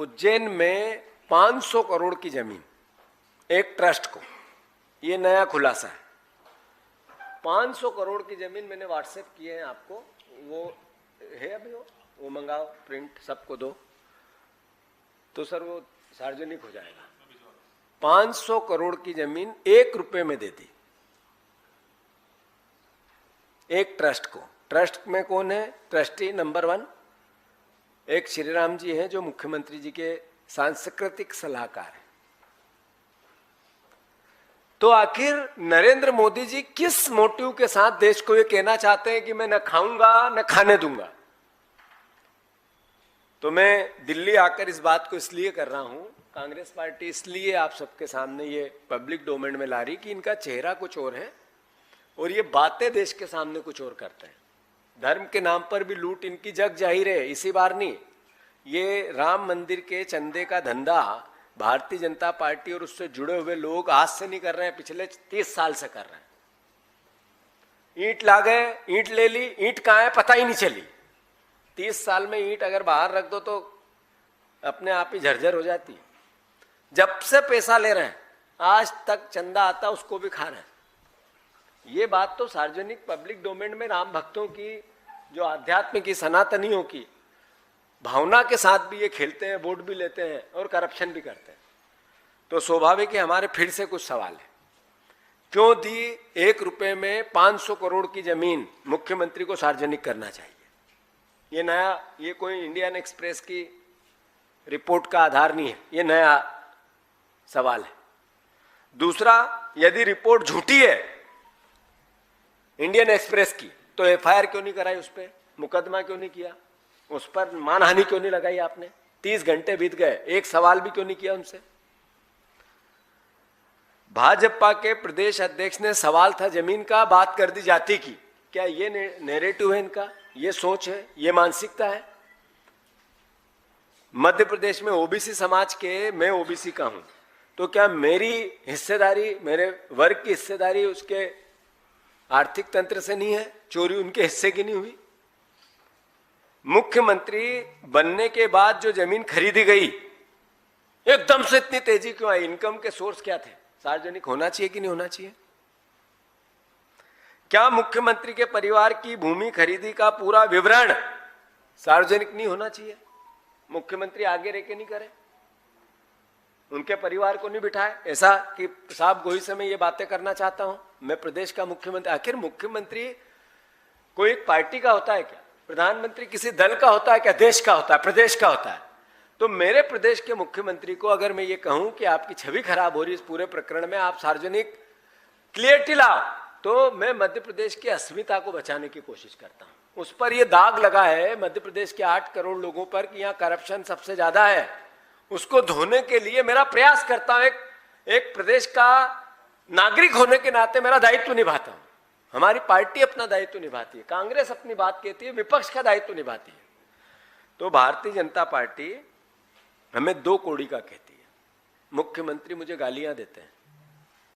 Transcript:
उज्जैन में 500 करोड़ की जमीन एक ट्रस्ट को, ये नया खुलासा है। 500 करोड़ की जमीन मैंने व्हाट्सएप किए हैं आपको, वो है अभी, वो मंगाओ, प्रिंट सबको दो तो सर वो सार्वजनिक हो जाएगा। 500 करोड़ की जमीन 1 रुपए में दे दी एक ट्रस्ट को। ट्रस्ट में कौन है ट्रस्टी? नंबर 1 एक श्री राम जी हैं जो मुख्यमंत्री जी के सांस्कृतिक सलाहकार हैं। तो आखिर नरेंद्र मोदी जी किस मोटिव के साथ देश को ये कहना चाहते हैं कि मैं न खाऊंगा न खाने दूंगा? तो मैं दिल्ली आकर इस बात को इसलिए कर रहा हूं, कांग्रेस पार्टी इसलिए आप सबके सामने ये पब्लिक डोमेन में ला रही कि इनका चेहरा कुछ और है और ये बातें देश के सामने कुछ और करते हैं। धर्म के नाम पर भी लूट इनकी जग जाहिर है, इसी बार नहीं। ये राम मंदिर के चंदे का धंधा भारतीय जनता पार्टी और उससे जुड़े हुए लोग आज से नहीं कर रहे हैं, पिछले 30 साल से कर रहे हैं। ईंट ला गए, ईंट ले ली, ईंट कहाँ है पता ही नहीं चली। 30 साल में ईंट अगर बाहर रख दो तो अपने आप ही झरझर हो जाती है। जब से पैसा ले रहे हैं आज तक चंदा आता उसको भी खा रहे हैं। ये बात तो सार्वजनिक पब्लिक डोमेन में राम भक्तों की, जो आध्यात्म की, सनातनियों की भावना के साथ भी ये खेलते हैं, वोट भी लेते हैं और करप्शन भी करते हैं। तो स्वाभाविक है हमारे फिर से कुछ सवाल है, क्यों दी 1 रुपए में 500 करोड़ की जमीन मुख्यमंत्री को सार्वजनिक करना चाहिए? ये नया, ये कोई इंडियन एक्सप्रेस की रिपोर्ट का आधार नहीं है, ये नया सवाल है। दूसरा, यदि रिपोर्ट झूठी है इंडियन एक्सप्रेस की तो एफआईआर क्यों नहीं कराई? उस पर मुकदमा क्यों नहीं किया? उस पर मानहानि क्यों नहीं लगाई आपने? 30 घंटे बीत गए, एक सवाल भी क्यों नहीं किया उनसे? भाजपा के प्रदेश अध्यक्ष ने सवाल था जमीन का, बात कर दी जाति की। क्या ये नैरेटिव है इनका? ये सोच है, ये मानसिकता है? मध्य प्रदेश में ओबीसी समाज के, मैं ओबीसी का हूं, तो क्या मेरी हिस्सेदारी, मेरे वर्ग की हिस्सेदारी उसके आर्थिक तंत्र से नहीं है? चोरी उनके हिस्से की नहीं हुई? मुख्यमंत्री बनने के बाद जो जमीन खरीदी गई एकदम से इतनी तेजी क्यों आई? इनकम के सोर्स क्या थे? सार्वजनिक होना चाहिए कि नहीं होना चाहिए? क्या मुख्यमंत्री के परिवार की भूमि खरीदी का पूरा विवरण सार्वजनिक नहीं होना चाहिए? मुख्यमंत्री आगे रह के नहीं करे, उनके परिवार को नहीं बिठाए, ऐसा कि साहब गोही से मैं ये बातें करना चाहता हूं, मैं प्रदेश का मुख्यमंत्री। आखिर मुख्यमंत्री कोई एक पार्टी का होता है क्या? प्रधानमंत्री किसी दल का होता है क्या? देश का होता है, प्रदेश का होता है। तो मेरे प्रदेश के मुख्यमंत्री को अगर मैं ये कहूं कि आपकी छवि खराब हो रही है इस पूरे प्रकरण में, आप सार्वजनिक क्लियरिटी लाओ, तो मैं मध्य प्रदेश की अस्मिता को बचाने की कोशिश करता हूं। उस पर यह दाग लगा है मध्य प्रदेश के 8 करोड़ लोगों पर कि यहाँ करप्शन सबसे ज्यादा है, उसको धोने के लिए मेरा प्रयास करता हूं। एक प्रदेश का नागरिक होने के नाते मेरा दायित्व निभाता हूं। हमारी पार्टी अपना दायित्व निभाती है, कांग्रेस अपनी बात कहती है, विपक्ष का दायित्व निभाती है। तो भारतीय जनता पार्टी हमें 2 कौड़ी का कहती है। मुख्यमंत्री मुझे गालियां देते हैं,